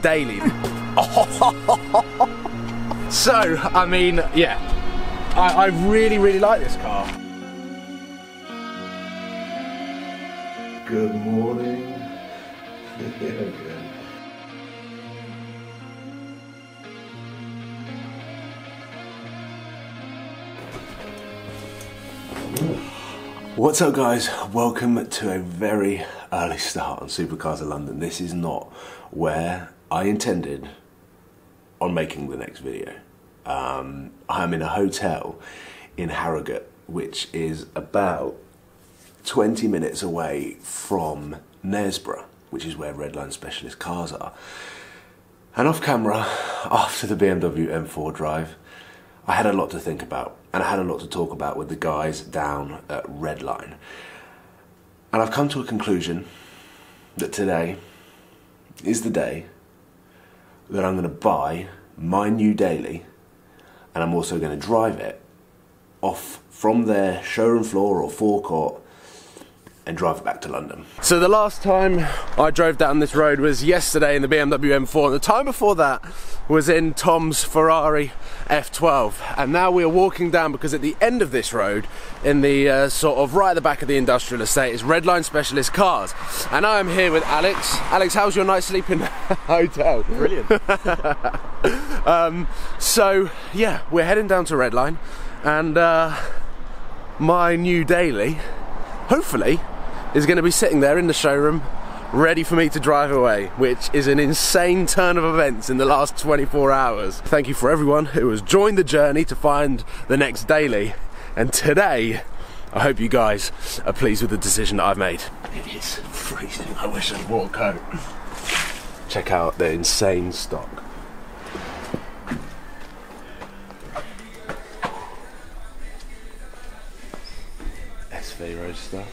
next daily. So, I mean, yeah, I really, really like this car. Good morning. Okay. What's up, guys? Welcome to a very early start on Supercars of London. This is not where I intended on making the next video. I'm in a hotel in Harrogate, which is about 20 minutes away from Knaresborough, which is where Redline Specialist Cars are. And off camera, after the BMW M4 drive, I had a lot to think about, and I had a lot to talk about with the guys down at Redline. And I've come to a conclusion that today is the day that I'm going to buy my new daily, and I'm also going to drive it off from their showroom floor or forecourt and drive it back to London. So the last time I drove down this road was yesterday in the BMW M4, and the time before that was in Tom's Ferrari F12. And now we are walking down because at the end of this road, in the sort of right at the back of the industrial estate, is Redline Specialist Cars. And I am here with Alex. Alex, how's your night's sleep in the hotel? Brilliant. So yeah, we're heading down to Redline, and my new daily, hopefully, is going to be sitting there in the showroom ready for me to drive away, which is an insane turn of events in the last 24 hours. Thank you for everyone who has joined the journey to find the next daily, and today I hope you guys are pleased with the decision that I've made. It is freezing. I wish I'd wore a coat. Check out the insane stock. SV Roadster,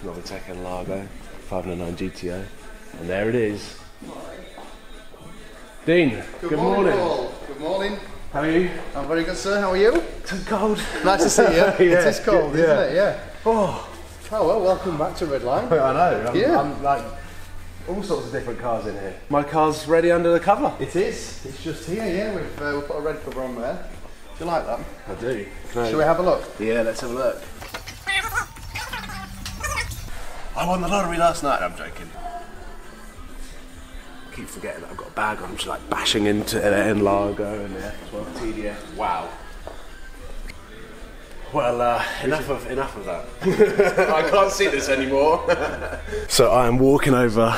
Novitec and Largo, 509 GTO, and there it is. Dean, good morning. Paul. Good morning. How are you? I'm very good, sir. How are you? It's cold. Nice to see you. Yeah. It is cold, isn't it? Yeah. Oh, Well, welcome back to Redline. I know. I'm like all sorts of different cars in here. My car's ready under the cover. It is. It's just here, yeah. We've put a red cover on there. Do you like that? I do. Shall we have a look? Yeah, let's have a look. I won the lottery last night. I'm joking. I keep forgetting that I've got a bag on. I'm just like bashing into an Largo and the F12 TDF. Wow. Well, enough of that. I can't see this anymore. So I am walking over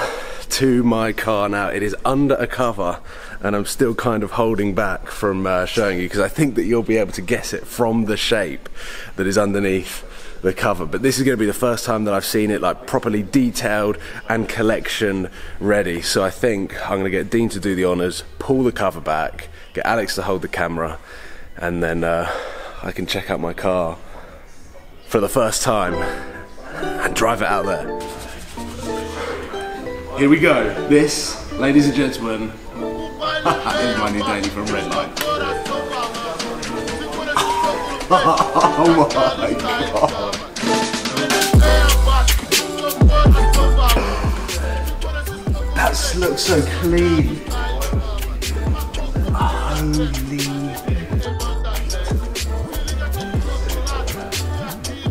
to my car now. It is under a cover, and I'm still kind of holding back from showing you because I think that you'll be able to guess it from the shape that is underneath the cover. But this is going to be the first time that I've seen it like properly detailed and collection ready. So I think I'm going to get Dean to do the honours, pull the cover back, get Alex to hold the camera, and then I can check out my car for the first time and drive it out there. Here we go. This, ladies and gentlemen, is my new daily from Redline. Oh my god. That looks so clean. Holy.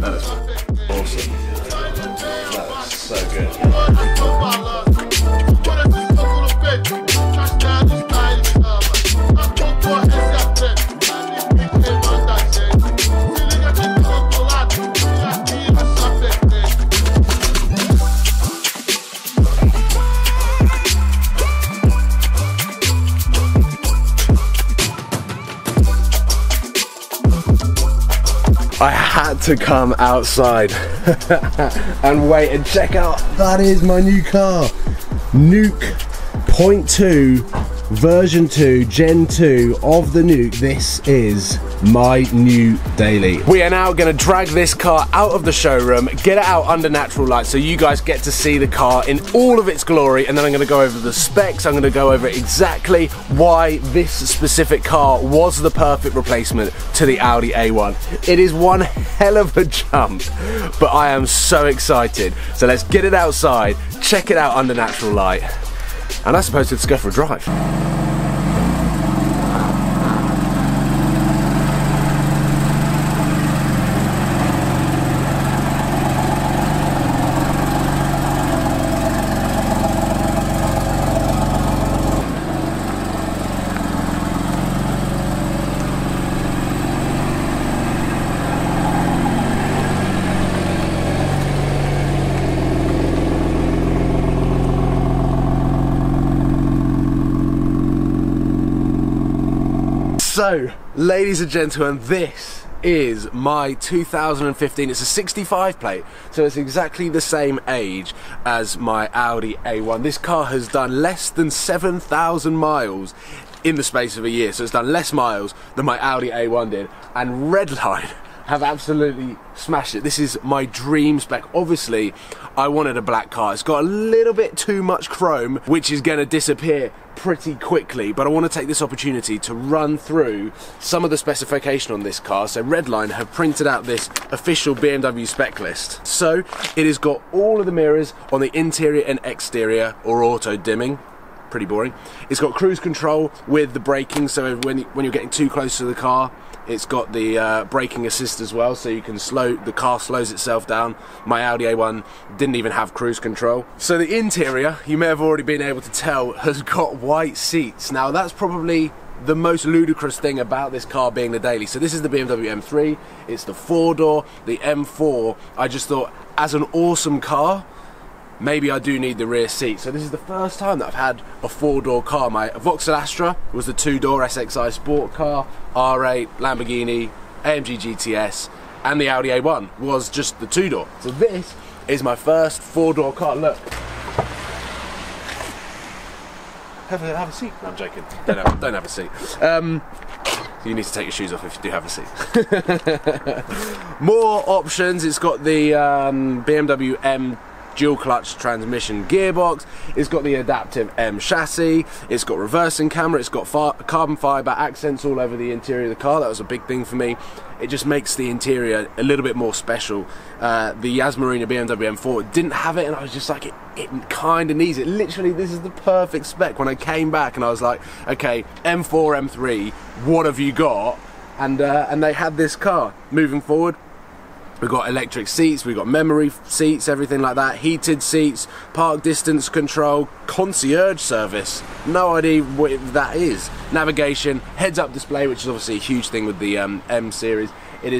That is awesome. That is so good. I had to come outside and wait and check out. That is my new car. Nuke 0.2 version 2 Gen 2 of the Nuke. This is my new daily. We are now going to drag this car out of the showroom, get it out under natural light so you guys get to see the car in all of its glory, and then I'm going to go over the specs. I'm going to go over exactly why this specific car was the perfect replacement to the Audi A1. It is one hell of a jump, but I am so excited. So let's get it outside, check it out under natural light, And I suppose let's go for a drive. So, ladies and gentlemen, this is my 2015, it's a 65 plate, so it's exactly the same age as my Audi A1. This car has done less than 7,000 miles in the space of a year, so it's done less miles than my Audi A1 did, and Redline have absolutely smashed it. This is my dream spec. Obviously, I wanted a black car. It's got a little bit too much chrome, which is going to disappear pretty quickly, but I want to take this opportunity to run through some of the specification on this car. So Redline have printed out this official BMW spec list. So it has got all of the mirrors on the interior and exterior, or auto dimming. Pretty boring. It's got cruise control with the braking, so when you're getting too close to the car, it's got the braking assist as well, so you can the car slows itself down. My Audi A1 didn't even have cruise control. So the interior, you may have already been able to tell, has got white seats. Now that's probably the most ludicrous thing about this car being the daily. So this is the BMW M3, it's the 4-door, the M4. I just thought, as an awesome car, maybe I do need the rear seat. So this is the first time that I've had a 4-door car. My Vauxhall Astra was the 2-door SXI sport car, R8, Lamborghini, AMG GTS, and the Audi A1 was just the 2-door. So this is my first 4-door car. Look. Have a seat. No, I'm joking. Don't have a seat. You need to take your shoes off if you do have a seat. More options. It's got the BMW M dual clutch transmission gearbox, it's got the adaptive M chassis, it's got reversing camera, it's got carbon fibre accents all over the interior of the car. That was a big thing for me. It just makes the interior a little bit more special. The Yas Marina BMW M4 didn't have it, and I was just like, it kind of needs it. Literally, this is the perfect spec. When I came back and I was like, okay, M4, M3, what have you got? And they had this car. Moving forward, we've got electric seats, we've got memory seats, everything like that, heated seats, park distance control, concierge service, no idea what that is, navigation, heads-up display, which is obviously a huge thing with the M series. It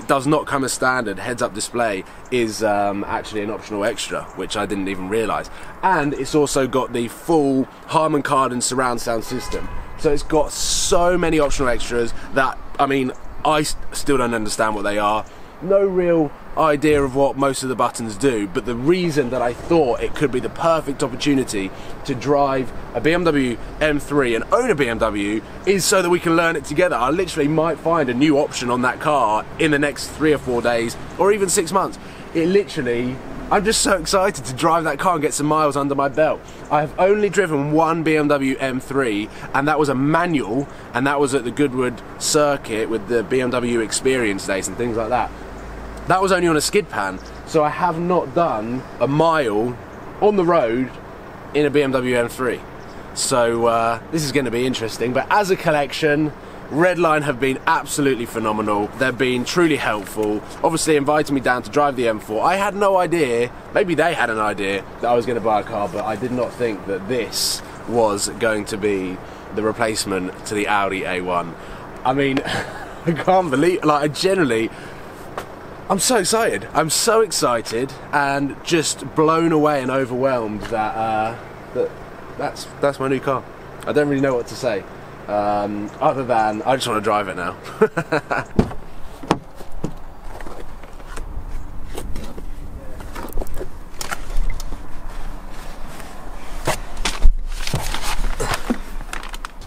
does not come as standard. Heads-up display is actually an optional extra, which I didn't even realise. And it's also got the full Harman Kardon surround sound system. So it's got so many optional extras that, I mean, I still don't understand what they are. No real idea of what most of the buttons do, but the reason that I thought it could be the perfect opportunity to drive a BMW M3 and own a BMW is so that we can learn it together. I literally might find a new option on that car in the next 3 or 4 days, or even 6 months. I'm just so excited to drive that car and get some miles under my belt. I have only driven one BMW M3, and that was a manual, and that was at the Goodwood circuit with the BMW Experience Days and things like that. That was only on a skid pan, so I have not done a mile on the road in a BMW M3. So this is going to be interesting, but as a collection, Redline have been absolutely phenomenal. They've been truly helpful. Obviously inviting me down to drive the M4. I had no idea, maybe they had an idea that I was going to buy a car, but I did not think that this was going to be the replacement to the Audi A1. I mean, I can't believe, like, I'm so excited. I'm so excited and just blown away and overwhelmed that that's my new car. I don't really know what to say. Other than I just want to drive it now.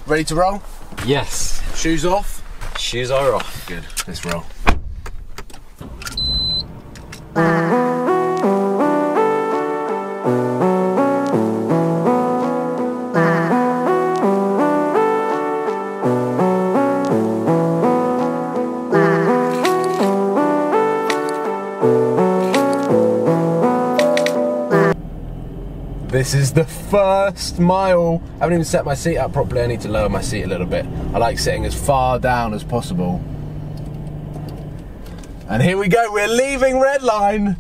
Ready to roll? Yes. Shoes off? Shoes are off. Good, let's roll. This is the first mile. I haven't even set my seat up properly. I need to lower my seat a little bit. I like sitting as far down as possible. And here we go, we're leaving Redline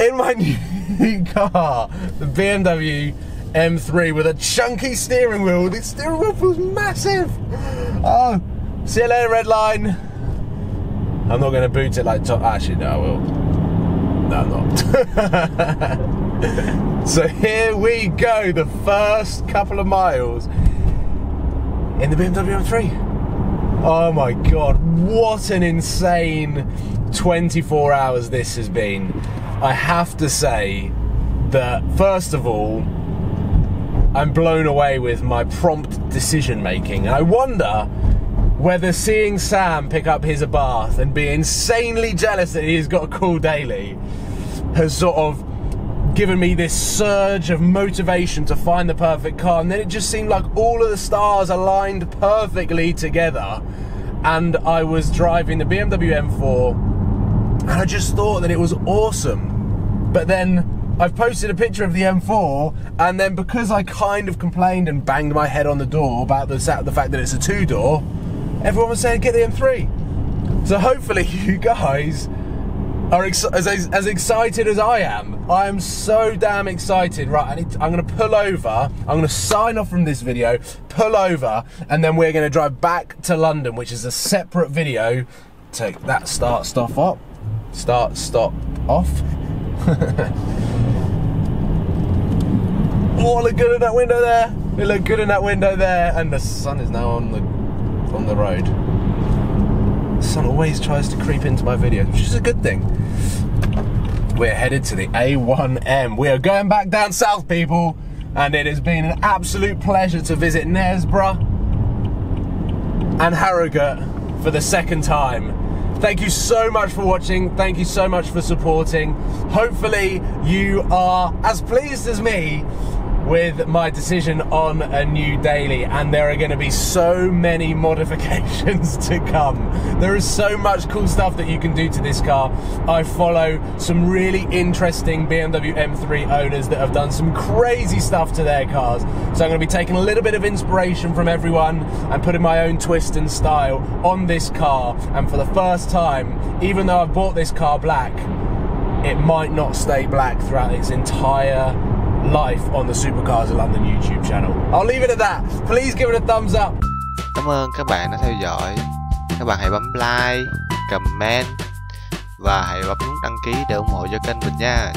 in my new car, the BMW M3 with a chunky steering wheel. The steering wheel feels massive. Oh, see you later, Redline. I'm not going to boot it like top. Actually, no, I will. No, I'm not. So here we go, the first couple of miles in the BMW M3. Oh my God, what an insane 24 hours this has been. I have to say that, first of all, I'm blown away with my prompt decision making. And I wonder whether seeing Sam pick up his Abarth and be insanely jealous that he's got a cool daily has sort of given me this surge of motivation to find the perfect car. And then it just seemed like all of the stars aligned perfectly together, and I was driving the BMW M4 and I just thought that it was awesome. But then I've posted a picture of the M4, and then because I kind of complained and banged my head on the door about the fact that it's a two-door, everyone was saying get the M3. So hopefully you guys are as excited as I am. I am so damn excited. Right, I'm going to pull over. I'm going to sign off from this video, pull over, and then we're going to drive back to London, which is a separate video. Take that start, stop, off. Start, stop, off. Oh, look good in that window there. We look good in that window there. And the sun is now on the road. The sun always tries to creep into my videos, which is a good thing. We're headed to the A1M. We are going back down south, people. And it has been an absolute pleasure to visit Knaresborough and Harrogate for the second time. Thank you so much for watching. Thank you so much for supporting. Hopefully you are as pleased as me with my decision on a new daily, and there are going to be so many modifications to come. There is so much cool stuff that you can do to this car. I follow some really interesting BMW M3 owners that have done some crazy stuff to their cars, so I'm going to be taking a little bit of inspiration from everyone and putting my own twist and style on this car. And for the first time, even though I've bought this car black, it might not stay black throughout its entire life on the Supercars of London YouTube channel. I'll leave it at that. Please give it a thumbs up. Cảm ơn các bạn đã theo dõi. Các bạn hãy bấm like, comment và hãy bấm nút đăng ký để ủng hộ cho kênh mình nha.